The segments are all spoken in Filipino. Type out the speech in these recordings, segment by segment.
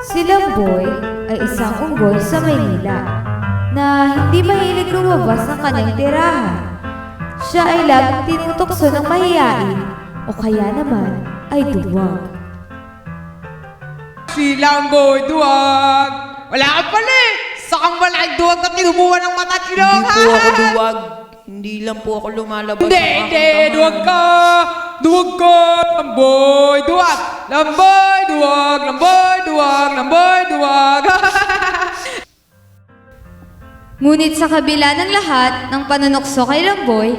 Si Lamboy ay isang unggoy sa Maynila na hindi mahilig lumabas ng kanyang tirahan. Siya ay laging tinutokso ng mahiyain o kaya naman ay duwag. Si Lamboy, duwag! Wala ka pala eh! Sakang malaking duwag na tinumuha ng mata at ilong! Hindi po ako duwag. Hindi lang po ako lumalabas. Hindi, duwag ka! Duwag ka! Lamboy, duwag! Lamboy, duwag! Lamboy, duwag! Lamboy, duwag! Ngunit sa kabila ng lahat ng panunokso kay Lamboy,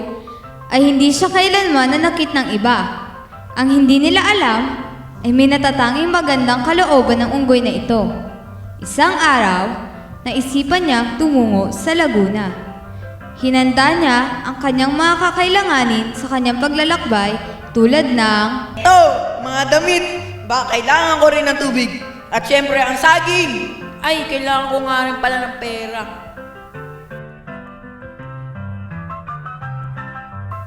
ay hindi siya kailanman nanakit ng iba. Ang hindi nila alam ay may natatanging magandang kalooban ng unggoy na ito. Isang araw, naisipan niyang tumungo sa Laguna. Hinanda niya ang kanyang mga kakailanganin sa kanyang paglalakbay tulad ng Ito, mga damit. Baka kailangan ko rin ng tubig. At syempre, ang saging. Ay, kailangan ko nga rin pala ng pera.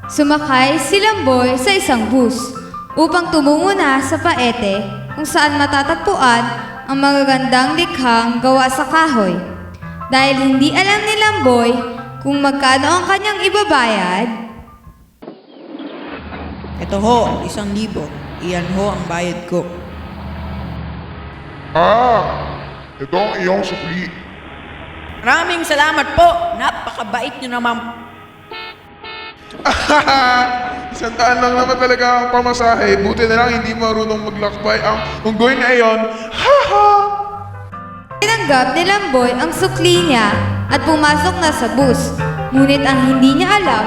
sumakay si Lamboy sa isang bus upang tumungo na sa Paete kung saan matatagpuan ang magagandang likhang gawa sa kahoy. Dahil hindi alam ni Lamboy kung magkano ang kanyang ibabayad, Ito ho, 1,000. Iyan ho ang bayad ko. Ito ang iyong sukli. Maraming salamat po. Napakabait nyo naman. Isang daan lang naman talaga ang pamasahe. Buti na lang hindi marunong maglakbay ang unggoy na iyon. tinanggap ni Lamboy ang sukli niya at pumasok na sa bus. Ngunit ang hindi niya alam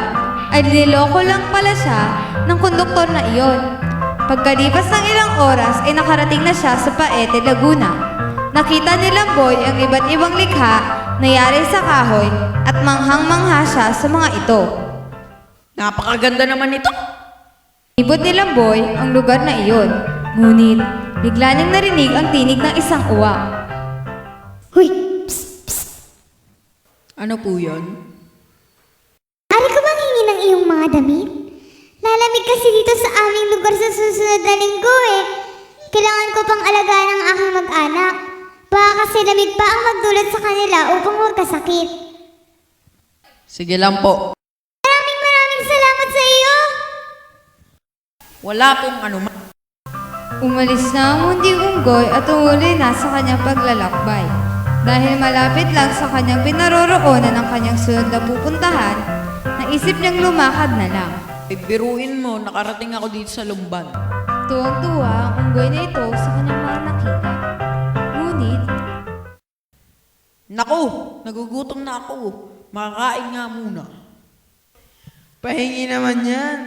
ay niloko lang pala siya ng konduktor na iyon. Pagkalipas ng ilang oras ay nakarating na siya sa Paete, Laguna. Nakita ni Lamboy ang iba't ibang likha na yari sa kahoy at manghang-mangha siya sa mga ito. Napakaganda naman ito. Ibot ni Lamboy ang lugar na iyon. Ngunit bigla niyang narinig ang tinig ng isang uwak. Huy! Psst! Psst! Ano po yun? Ari ko bang hingi ng iyong mga damit? Lalamig kasi dito sa aming lugar sa susunod na linggo eh. Kailangan ko pang alagaan ang aking mag-anak. Baka kasi lamig pa ang magdulot sa kanila upang magkasakit. Sige lang po. Maraming salamat sa iyo! Wala pong anuman. Umalis na ang munding unggoy at tumuloy na sa kanyang paglalakbay. Dahil malapit lang sa kanyang pinaroroonan ng kanyang sunod na pupuntahan, naisip niyang lumakad na lang. Biruin mo, nakarating ako dito sa Lumban. Tuwang-tuwa ang unggoy na ito sa kanyang mga nakita. Ngunit, Naku, nagugutom na ako. Makakain nga muna. Pahingi naman yan.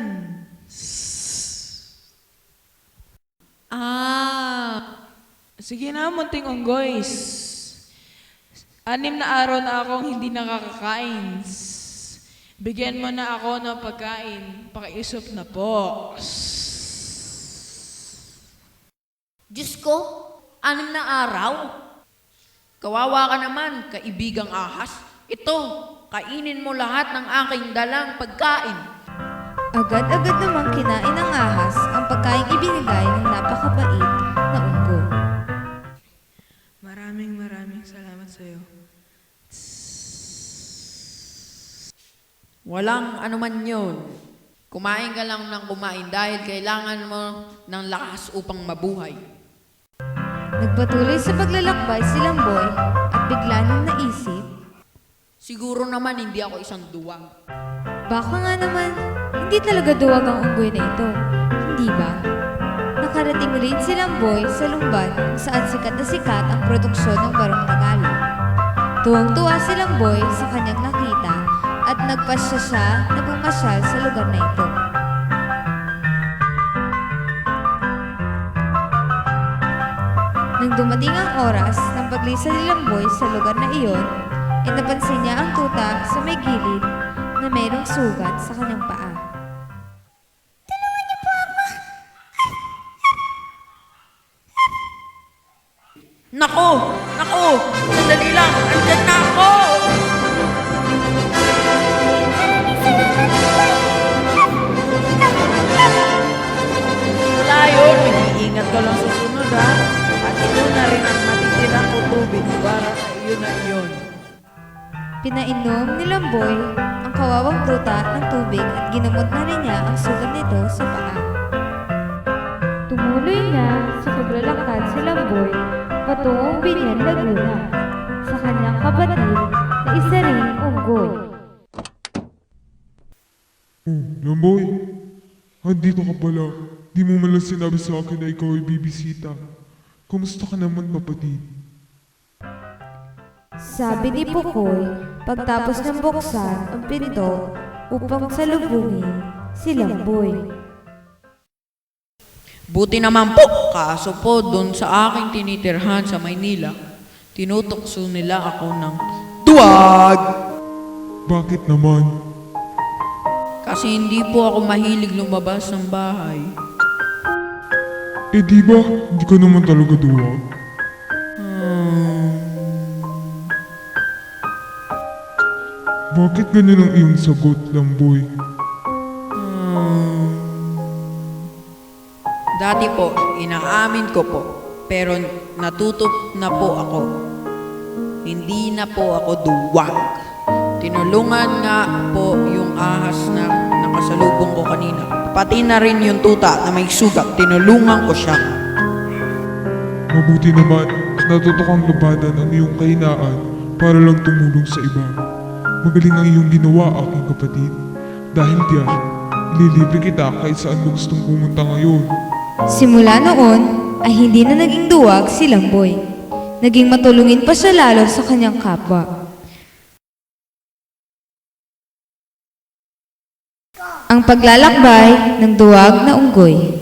Sige na, munting unggoy. 6 na araw na akong hindi nakakakain. Bigyan mo na ako ng pagkain. Pakiusap na po. Diyos ko, 6 na araw? Kawawa ka naman, kaibigang ahas. Ito, kainin mo lahat ng aking dalang pagkain. agad-agad namang kinain ng ahas ang pagkaing ibinigay ng napakabait na unggoy. Maraming salamat sa'yo. Walang anuman yun. Kumain ka lang ng kumain dahil kailangan mo ng lakas upang mabuhay. Nagpatuloy sa paglalakbay si Lamboy at bigla niyang naisip, Siguro naman hindi ako isang duwag. baka nga naman hindi talaga duwag ang unggoy na ito, hindi ba? Nakarating rin si Lamboy sa Lumban kung saan sikat na sikat ang produksyon ng Barong Tagalog. Tuwang-tuwa si Lamboy sa kanyang nakita at nagpasya siya na pumasyal sa lugar na ito. Nang dumating ang oras ng paglisa ni Lamboy sa lugar na iyon, ay napansin niya ang tuta sa may gilid na mayroong sugat sa kanyang paa. Nako! Nako! Sandali lang! Andyan na ako! Wala yun. Mag-iingat ka lang sa sunod ha. At ito na rin ang matitira. ulo na iyon. Pinainom ni Lamboy ang kawawang pruta ng tubig at ginamot na rin niya ang sugat nito sa paa. Tumuloy na sa paglalakad si Lamboy patungong Binyan, Laguna sa kanyang kapatid na isa ring unggoy. Oh, Lamboy, andito ka pala. Di mo man lang sinabi sa akin na ikaw ay bibisita. Kumusta ka naman, kapatid? Sabi ni Pukoy pagtapos ng buksan ang pinto upang salubungin si Lamboy. Buti naman po, kaso po doon sa aking tinitirhan sa Maynila, tinutokso nila ako ng duwag. Bakit naman? Kasi hindi po ako mahilig lumabas ng bahay. Eh di ba, hindi ka naman talaga duwag? Bakit ganun ang iyong sagot, Lamboy? Dati po, inaamin ko po, pero natuto na po ako. Hindi na po ako duwag. Tinulungan nga po yung ahas na nakasalubong ko kanina. Pati na rin yung tuta na may sugat, tinulungan ko siya. Mabuti naman at natuto kang labanan ang iyong kahinaan para lang tumulong sa iba. Magaling ang iyong ginawa, aking kapatid. Dahil diyan, ililibre kita kahit saan mo gustong pumunta ngayon. Simula noon ay hindi na naging duwag si Lamboy. Naging matulungin pa siya lalo sa kanyang kapwa. Ang paglalakbay ng duwag na unggoy.